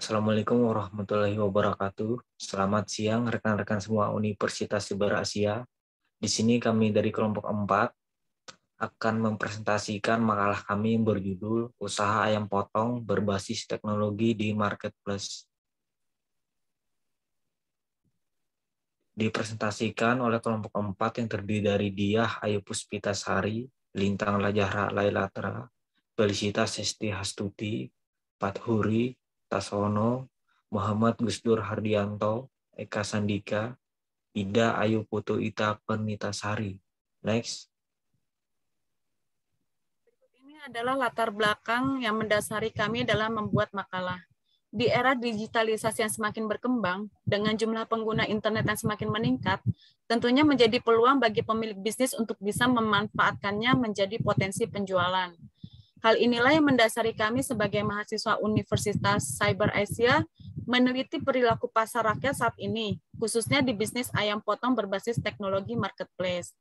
Assalamualaikum warahmatullahi wabarakatuh. Selamat siang rekan-rekan semua Universitas Siber Asia. Di sini kami dari kelompok 4 akan mempresentasikan makalah kami yang berjudul Usaha Ayam Potong Berbasis Teknologi di Marketplace. Dipresentasikan oleh kelompok 4 yang terdiri dari Diah Ayu Puspitasari, Lintang Lajahra Lailatra, Felicitas Sesti Hastuti, Fathuri Tasono, Muhammad Gusdur Hardianto, Eka Sandika, Ida Ayu Putu Ita Pernitasari. Next. Ini adalah latar belakang yang mendasari kami dalam membuat makalah. Di era digitalisasi yang semakin berkembang, dengan jumlah pengguna internet yang semakin meningkat, tentunya menjadi peluang bagi pemilik bisnis untuk bisa memanfaatkannya menjadi potensi penjualan. Hal inilah yang mendasari kami sebagai mahasiswa Universitas Cyber Asia meneliti perilaku pasar rakyat saat ini, khususnya di bisnis ayam potong berbasis teknologi marketplace.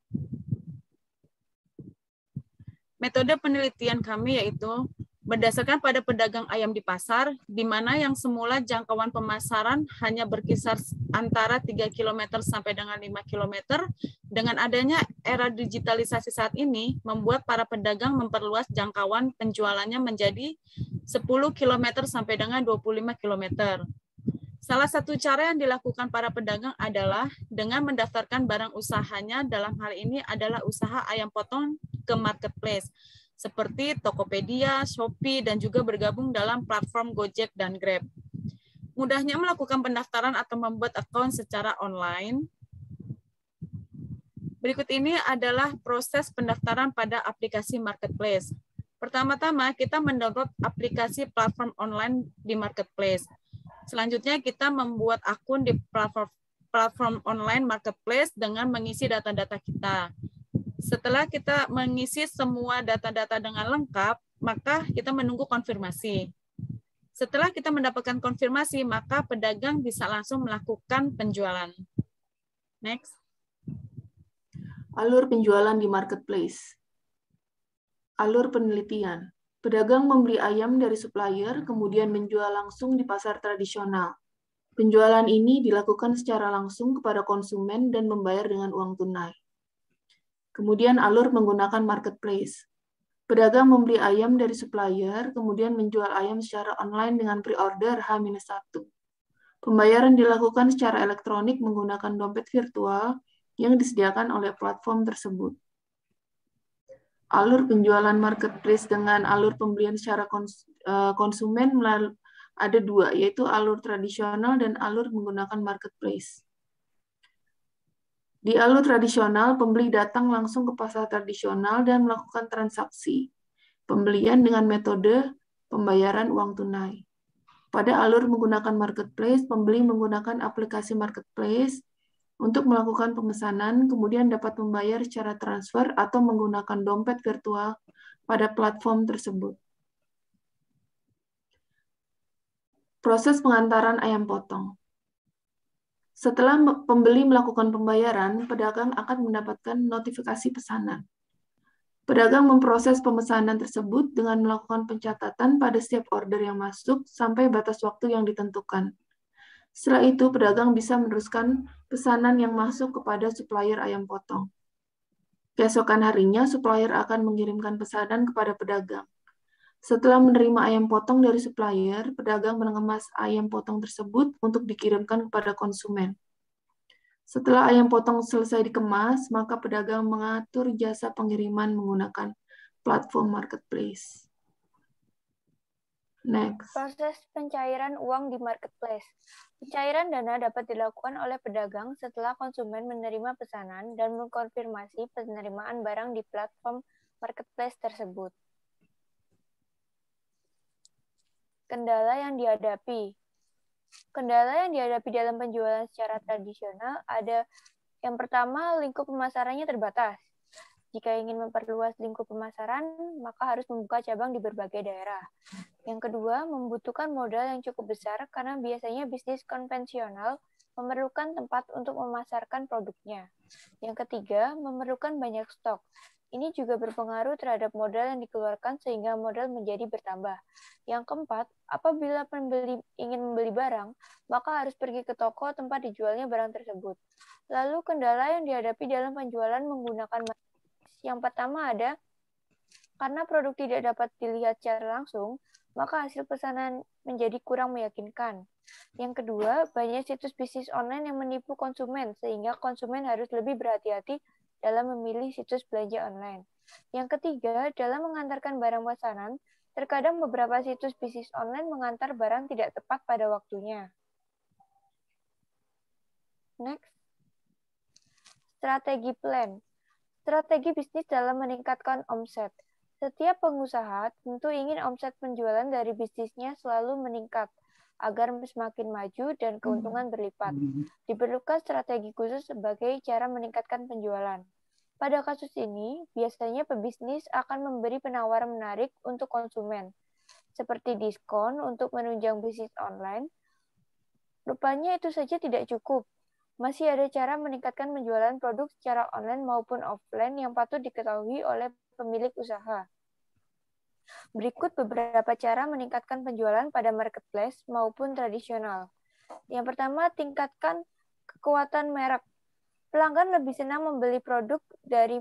Metode penelitian kami yaitu berdasarkan pada pedagang ayam di pasar, di mana yang semula jangkauan pemasaran hanya berkisar antara 3 km sampai dengan 5 km, dengan adanya era digitalisasi saat ini, membuat para pedagang memperluas jangkauan penjualannya menjadi 10 km sampai dengan 25 km. Salah satu cara yang dilakukan para pedagang adalah dengan mendaftarkan barang usahanya, dalam hal ini adalah usaha ayam potong ke marketplace, seperti Tokopedia, Shopee, dan juga bergabung dalam platform Gojek dan Grab. Mudahnya melakukan pendaftaran atau membuat akun secara online. Berikut ini adalah proses pendaftaran pada aplikasi marketplace. Pertama-tama, kita mendownload aplikasi platform online di marketplace. Selanjutnya, kita membuat akun di platform online marketplace dengan mengisi data-data kita. Setelah kita mengisi semua data-data dengan lengkap, maka kita menunggu konfirmasi. Setelah kita mendapatkan konfirmasi, maka pedagang bisa langsung melakukan penjualan. Next. Alur penjualan di marketplace. Alur penelitian. Pedagang membeli ayam dari supplier, kemudian menjual langsung di pasar tradisional. Penjualan ini dilakukan secara langsung kepada konsumen dan membayar dengan uang tunai. Kemudian alur menggunakan marketplace. Pedagang membeli ayam dari supplier, kemudian menjual ayam secara online dengan pre-order H-1. Pembayaran dilakukan secara elektronik menggunakan dompet virtual yang disediakan oleh platform tersebut. Alur penjualan marketplace dengan alur pembelian secara konsumen ada dua, yaitu alur tradisional dan alur menggunakan marketplace. Di alur tradisional, pembeli datang langsung ke pasar tradisional dan melakukan transaksi pembelian dengan metode pembayaran uang tunai. Pada alur menggunakan marketplace, pembeli menggunakan aplikasi marketplace untuk melakukan pemesanan, kemudian dapat membayar secara transfer atau menggunakan dompet virtual pada platform tersebut. Proses pengantaran ayam potong. Setelah pembeli melakukan pembayaran, pedagang akan mendapatkan notifikasi pesanan. Pedagang memproses pemesanan tersebut dengan melakukan pencatatan pada setiap order yang masuk sampai batas waktu yang ditentukan. Setelah itu, pedagang bisa meneruskan pesanan yang masuk kepada supplier ayam potong. Keesokan harinya, supplier akan mengirimkan pesanan kepada pedagang. Setelah menerima ayam potong dari supplier, pedagang mengemas ayam potong tersebut untuk dikirimkan kepada konsumen. Setelah ayam potong selesai dikemas, maka pedagang mengatur jasa pengiriman menggunakan platform marketplace. Next. Proses pencairan uang di marketplace. Pencairan dana dapat dilakukan oleh pedagang setelah konsumen menerima pesanan dan mengkonfirmasi penerimaan barang di platform marketplace tersebut. Kendala yang dihadapi. Kendala yang dihadapi dalam penjualan secara tradisional ada yang pertama, lingkup pemasarannya terbatas. Jika ingin memperluas lingkup pemasaran, maka harus membuka cabang di berbagai daerah. Yang kedua, membutuhkan modal yang cukup besar karena biasanya bisnis konvensional memerlukan tempat untuk memasarkan produknya. Yang ketiga, memerlukan banyak stok. Ini juga berpengaruh terhadap modal yang dikeluarkan sehingga modal menjadi bertambah. Yang keempat, apabila pembeli ingin membeli barang, maka harus pergi ke toko tempat dijualnya barang tersebut. Lalu kendala yang dihadapi dalam penjualan menggunakan marketplace. Yang pertama ada, karena produk tidak dapat dilihat secara langsung, maka hasil pesanan menjadi kurang meyakinkan. Yang kedua, banyak situs bisnis online yang menipu konsumen, sehingga konsumen harus lebih berhati-hati dalam memilih situs belanja online. Yang ketiga, dalam mengantarkan barang pesanan, terkadang beberapa situs bisnis online mengantar barang tidak tepat pada waktunya. Next. Strategi plan. Strategi bisnis dalam meningkatkan omset. Setiap pengusaha tentu ingin omset penjualan dari bisnisnya selalu meningkat agar semakin maju dan keuntungan berlipat. Diperlukan strategi khusus sebagai cara meningkatkan penjualan. Pada kasus ini, biasanya pebisnis akan memberi penawaran menarik untuk konsumen, seperti diskon untuk menunjang bisnis online. Rupanya itu saja tidak cukup. Masih ada cara meningkatkan penjualan produk secara online maupun offline yang patut diketahui oleh pemilik usaha. Berikut beberapa cara meningkatkan penjualan pada marketplace maupun tradisional. Yang pertama, tingkatkan kekuatan merek. Pelanggan lebih senang membeli produk dari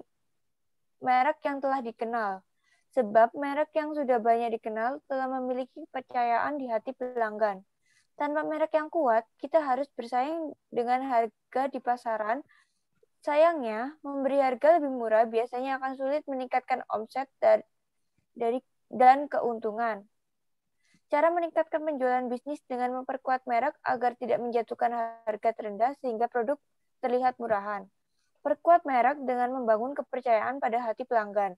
merek yang telah dikenal, sebab merek yang sudah banyak dikenal telah memiliki kepercayaan di hati pelanggan. Tanpa merek yang kuat, kita harus bersaing dengan harga di pasaran. Sayangnya, memberi harga lebih murah biasanya akan sulit meningkatkan omset dan keuntungan. Cara meningkatkan penjualan bisnis dengan memperkuat merek agar tidak menjatuhkan harga terendah sehingga produk terlihat murahan. Perkuat merek dengan membangun kepercayaan pada hati pelanggan.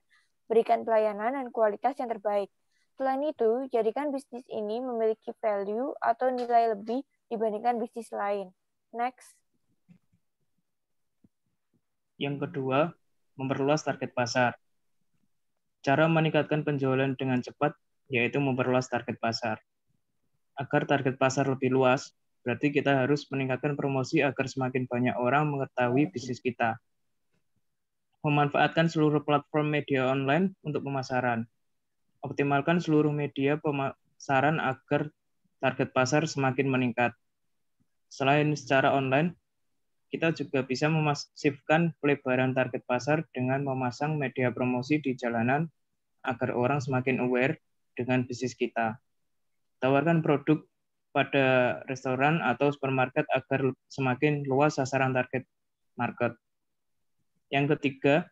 Berikan pelayanan dan kualitas yang terbaik. Selain itu, jadikan bisnis ini memiliki value atau nilai lebih dibandingkan bisnis lain. Next. Yang kedua, memperluas target pasar. Cara meningkatkan penjualan dengan cepat yaitu memperluas target pasar. Agar target pasar lebih luas, berarti kita harus meningkatkan promosi agar semakin banyak orang mengetahui bisnis kita. Memanfaatkan seluruh platform media online untuk pemasaran. Optimalkan seluruh media pemasaran agar target pasar semakin meningkat. Selain secara online, kita juga bisa memasifkan pelebaran target pasar dengan memasang media promosi di jalanan agar orang semakin aware dengan bisnis kita. Tawarkan produk pada restoran atau supermarket agar semakin luas sasaran target market. Yang ketiga,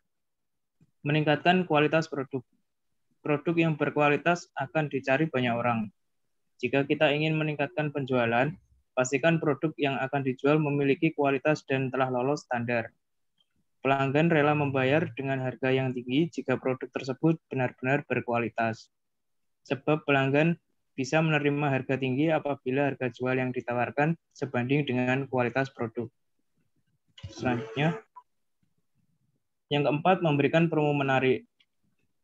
meningkatkan kualitas produk. Produk yang berkualitas akan dicari banyak orang. Jika kita ingin meningkatkan penjualan, pastikan produk yang akan dijual memiliki kualitas dan telah lolos standar. Pelanggan rela membayar dengan harga yang tinggi jika produk tersebut benar-benar berkualitas. Sebab pelanggan bisa menerima harga tinggi apabila harga jual yang ditawarkan sebanding dengan kualitas produk. Selanjutnya, yang keempat, memberikan promo menarik.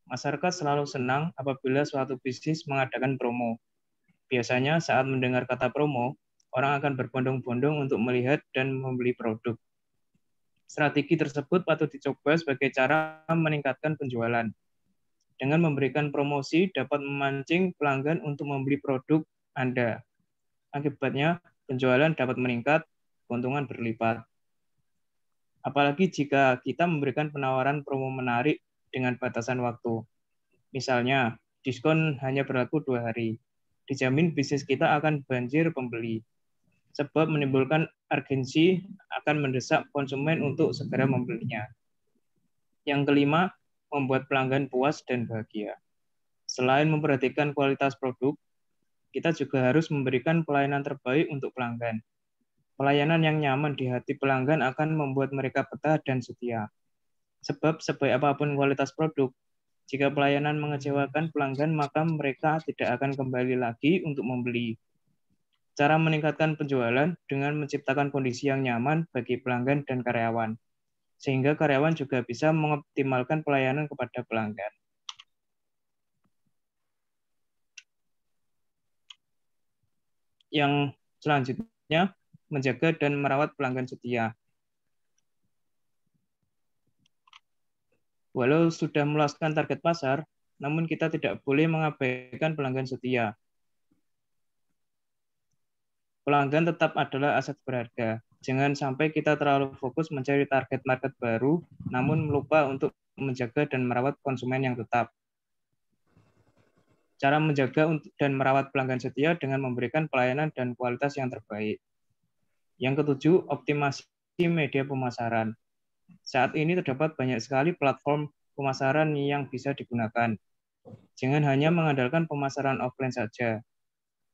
Masyarakat selalu senang apabila suatu bisnis mengadakan promo. Biasanya saat mendengar kata promo, orang akan berbondong-bondong untuk melihat dan membeli produk. Strategi tersebut patut dicoba sebagai cara meningkatkan penjualan. Dengan memberikan promosi dapat memancing pelanggan untuk membeli produk Anda. Akibatnya, penjualan dapat meningkat, keuntungan berlipat. Apalagi jika kita memberikan penawaran promo menarik dengan batasan waktu. Misalnya, diskon hanya berlaku 2 hari. Dijamin bisnis kita akan banjir pembeli. Sebab menimbulkan urgensi akan mendesak konsumen untuk segera membelinya. Yang kelima, membuat pelanggan puas dan bahagia. Selain memperhatikan kualitas produk, kita juga harus memberikan pelayanan terbaik untuk pelanggan. Pelayanan yang nyaman di hati pelanggan akan membuat mereka betah dan setia. Sebab sebaik apapun kualitas produk, jika pelayanan mengecewakan pelanggan, maka mereka tidak akan kembali lagi untuk membeli. Cara meningkatkan penjualan dengan menciptakan kondisi yang nyaman bagi pelanggan dan karyawan, sehingga karyawan juga bisa mengoptimalkan pelayanan kepada pelanggan. Yang selanjutnya, menjaga dan merawat pelanggan setia. Walau sudah meluaskan target pasar, namun kita tidak boleh mengabaikan pelanggan setia. Pelanggan tetap adalah aset berharga. Jangan sampai kita terlalu fokus mencari target market baru, namun lupa untuk menjaga dan merawat konsumen yang tetap. Cara menjaga dan merawat pelanggan setia dengan memberikan pelayanan dan kualitas yang terbaik. Yang ketujuh, optimasi media pemasaran. Saat ini terdapat banyak sekali platform pemasaran yang bisa digunakan. Jangan hanya mengandalkan pemasaran offline saja.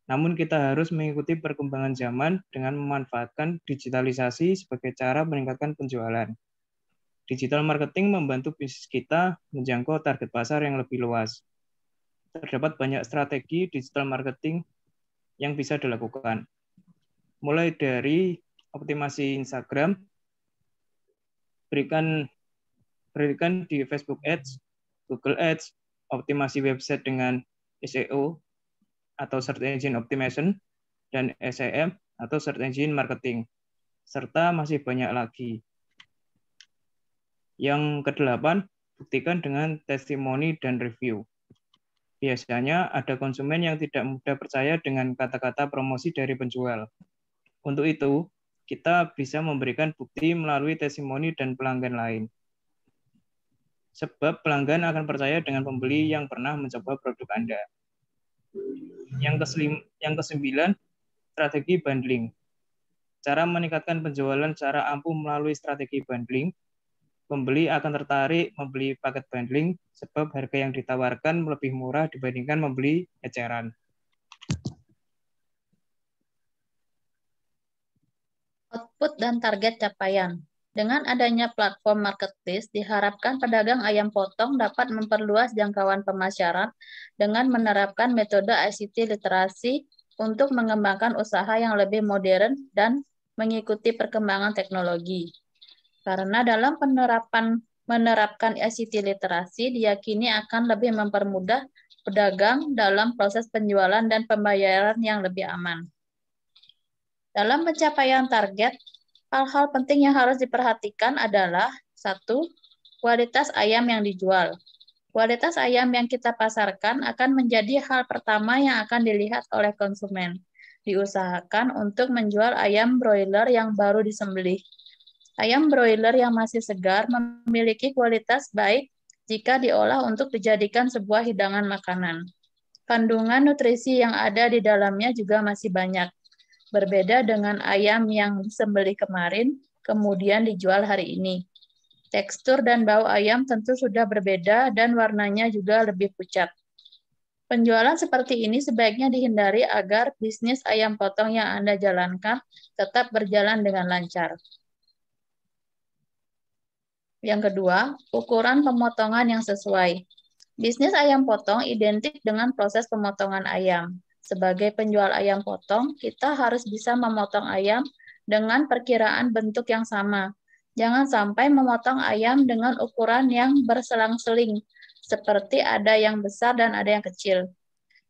Namun kita harus mengikuti perkembangan zaman dengan memanfaatkan digitalisasi sebagai cara meningkatkan penjualan. Digital marketing membantu bisnis kita menjangkau target pasar yang lebih luas. Terdapat banyak strategi digital marketing yang bisa dilakukan. Mulai dari optimasi Instagram, berikan di Facebook Ads, Google Ads, optimasi website dengan SEO atau Search Engine Optimization, dan SEM atau Search Engine Marketing, serta masih banyak lagi. Yang kedelapan, buktikan dengan testimoni dan review. Biasanya ada konsumen yang tidak mudah percaya dengan kata-kata promosi dari penjual. Untuk itu, kita bisa memberikan bukti melalui testimoni dan pelanggan lain. Sebab pelanggan akan percaya dengan pembeli yang pernah mencoba produk Anda. Yang kesembilan, strategi bundling. Cara meningkatkan penjualan secara ampuh melalui strategi bundling. Pembeli akan tertarik membeli paket bundling sebab harga yang ditawarkan lebih murah dibandingkan membeli eceran. Output dan target capaian. Dengan adanya platform marketplace, diharapkan pedagang ayam potong dapat memperluas jangkauan pemasaran dengan menerapkan metode ICT literasi untuk mengembangkan usaha yang lebih modern dan mengikuti perkembangan teknologi. Karena dalam menerapkan ICT literasi diyakini akan lebih mempermudah pedagang dalam proses penjualan dan pembayaran yang lebih aman. Dalam pencapaian target, hal-hal penting yang harus diperhatikan adalah 1. Kualitas ayam yang dijual. Kualitas ayam yang kita pasarkan akan menjadi hal pertama yang akan dilihat oleh konsumen. Diusahakan untuk menjual ayam broiler yang baru disembelih. Ayam broiler yang masih segar memiliki kualitas baik jika diolah untuk dijadikan sebuah hidangan makanan. Kandungan nutrisi yang ada di dalamnya juga masih banyak. Berbeda dengan ayam yang disembelih kemarin, kemudian dijual hari ini. Tekstur dan bau ayam tentu sudah berbeda dan warnanya juga lebih pucat. Penjualan seperti ini sebaiknya dihindari agar bisnis ayam potong yang Anda jalankan tetap berjalan dengan lancar. Yang kedua, ukuran pemotongan yang sesuai. Bisnis ayam potong identik dengan proses pemotongan ayam. Sebagai penjual ayam potong, kita harus bisa memotong ayam dengan perkiraan bentuk yang sama. Jangan sampai memotong ayam dengan ukuran yang berselang-seling, seperti ada yang besar dan ada yang kecil.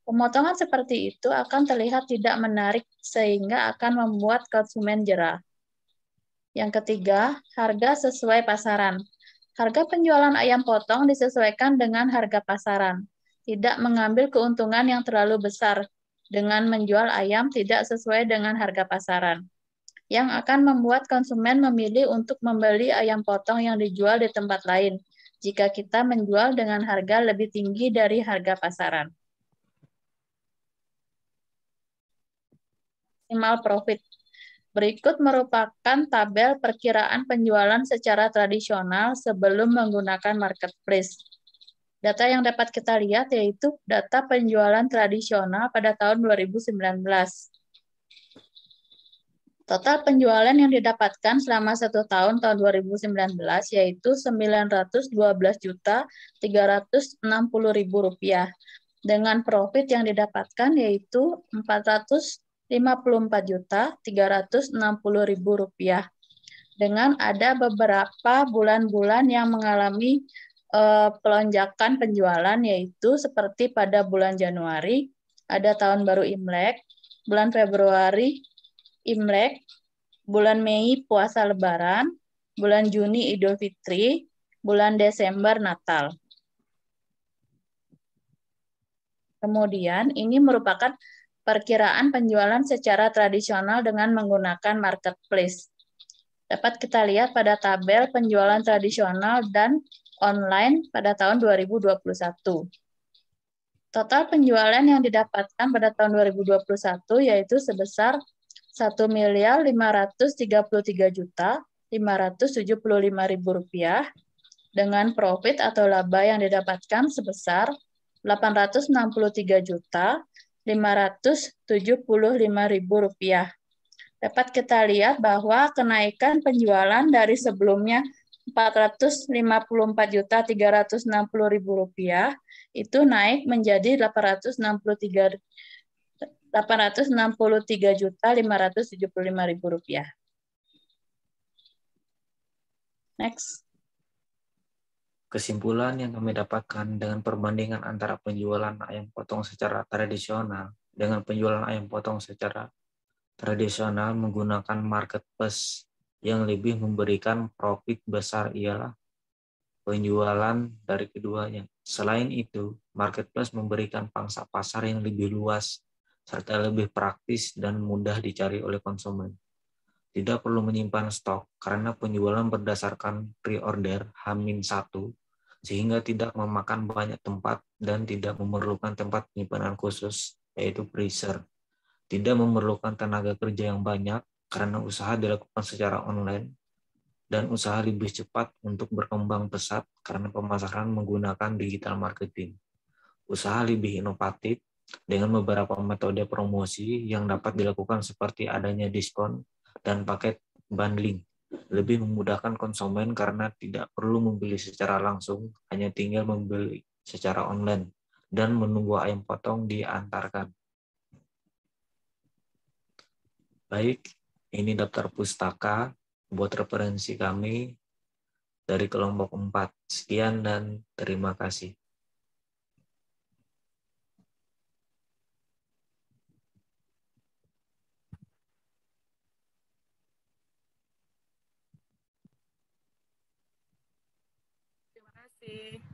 Pemotongan seperti itu akan terlihat tidak menarik sehingga akan membuat konsumen jera. Yang ketiga, harga sesuai pasaran. Harga penjualan ayam potong disesuaikan dengan harga pasaran. Tidak mengambil keuntungan yang terlalu besar dengan menjual ayam tidak sesuai dengan harga pasaran, yang akan membuat konsumen memilih untuk membeli ayam potong yang dijual di tempat lain jika kita menjual dengan harga lebih tinggi dari harga pasaran. Maksimal profit. Berikut merupakan tabel perkiraan penjualan secara tradisional sebelum menggunakan marketplace. Data yang dapat kita lihat yaitu data penjualan tradisional pada tahun 2019. Total penjualan yang didapatkan selama 1 tahun 2019 yaitu Rp912.360.000 dengan profit yang didapatkan yaitu Rp454.360.000 dengan ada beberapa bulan-bulan yang mengalami pelonjakan penjualan yaitu seperti pada bulan Januari ada tahun baru Imlek, bulan Februari Imlek, bulan Mei puasa Lebaran, bulan Juni Idul Fitri, bulan Desember Natal. Kemudian ini merupakan perkiraan penjualan secara tradisional dengan menggunakan marketplace. Dapat kita lihat pada tabel penjualan tradisional dan online pada tahun 2021. Total penjualan yang didapatkan pada tahun 2021 yaitu sebesar Rp1.533.575.000 dengan profit atau laba yang didapatkan sebesar Rp863.575.000. Dapat kita lihat bahwa kenaikan penjualan dari sebelumnya Rp454.360.000 itu naik menjadi Rp863.575.000. Next. Kesimpulan yang kami dapatkan dengan perbandingan antara penjualan ayam potong secara tradisional dengan penjualan ayam potong secara tradisional menggunakan marketplace yang lebih memberikan profit besar ialah penjualan dari keduanya. Selain itu, marketplace memberikan pangsa pasar yang lebih luas serta lebih praktis dan mudah dicari oleh konsumen. Tidak perlu menyimpan stok karena penjualan berdasarkan pre-order H-1 sehingga tidak memakan banyak tempat dan tidak memerlukan tempat penyimpanan khusus yaitu freezer. Tidak memerlukan tenaga kerja yang banyak karena usaha dilakukan secara online dan usaha lebih cepat untuk berkembang pesat karena pemasaran menggunakan digital marketing. Usaha lebih inovatif dengan beberapa metode promosi yang dapat dilakukan seperti adanya diskon dan paket bundling. Lebih memudahkan konsumen karena tidak perlu membeli secara langsung, hanya tinggal membeli secara online dan menunggu ayam potong diantarkan. Baik, ini daftar pustaka buat referensi kami dari kelompok 4. Sekian dan terima kasih. Terima kasih.